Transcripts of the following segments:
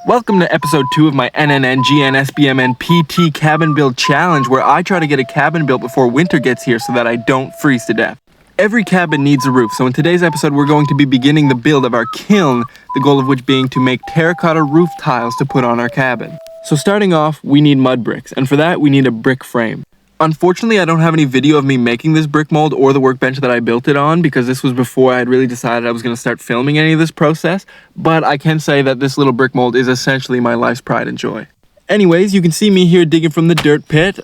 Welcome to episode 2 of my NNNGNSBMNPT cabin build challenge, where I try to get a cabin built before winter gets here so that I don't freeze to death. Every cabin needs a roof, so in today's episode we're going to be beginning the build of our kiln, the goal of which being to make terracotta roof tiles to put on our cabin. So starting off, we need mud bricks, and for that we need a brick frame. Unfortunately, I don't have any video of me making this brick mold or the workbench that I built it on, because this was before I had really decided I was going to start filming any of this process, but I can say that this little brick mold is essentially my life's pride and joy. Anyways, you can see me here digging from the dirt pit.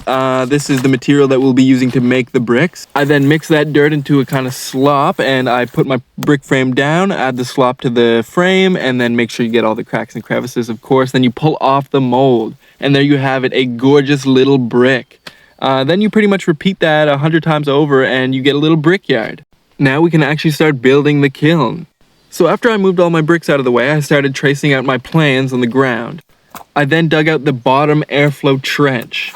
This is the material that we'll be using to make the bricks. I then mix that dirt into a kind of slop, and I put my brick frame down, add the slop to the frame, and then make sure you get all the cracks and crevices, of course. Then you pull off the mold, and there you have it, a gorgeous little brick. Then you pretty much repeat that 100 times over and you get a little brickyard. Now we can actually start building the kiln. So after I moved all my bricks out of the way, I started tracing out my plans on the ground. I then dug out the bottom airflow trench.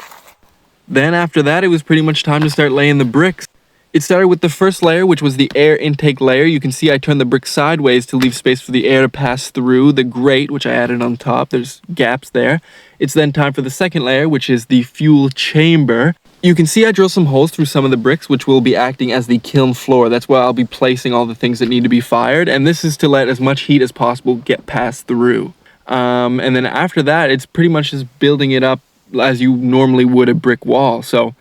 Then after that, it was pretty much time to start laying the bricks. It started with the first layer, which was the air intake layer. You can see I turned the brick sideways to leave space for the air to pass through. The grate, which I added on top, there's gaps there. It's then time for the second layer, which is the fuel chamber. You can see I drilled some holes through some of the bricks, which will be acting as the kiln floor. That's where I'll be placing all the things that need to be fired, and this is to let as much heat as possible get passed through. And then after that, it's pretty much just building it up as you normally would a brick wall. So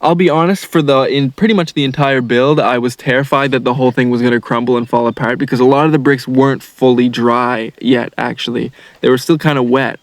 I'll be honest, in pretty much the entire build, I was terrified that the whole thing was going to crumble and fall apart, because a lot of the bricks weren't fully dry yet, actually. They were still kind of wet.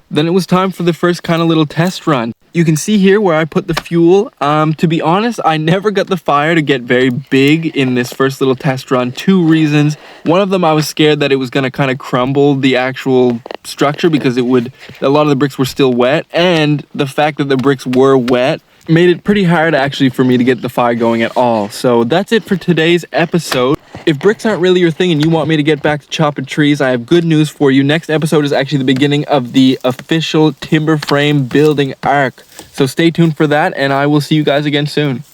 Then it was time for the first kind of little test run. You can see here where I put the fuel. To be honest, I never got the fire to get very big in this first little test run. Two reasons. One of them, I was scared that it was going to kind of crumble the actual structure, because a lot of the bricks were still wet, and the fact that the bricks were wet made it pretty hard actually for me to get the fire going at all. So that's it for today's episode. If bricks aren't really your thing and you want me to get back to chopping trees, I have good news for you. Next episode is actually the beginning of the official timber frame building arc. So stay tuned for that, and I will see you guys again soon.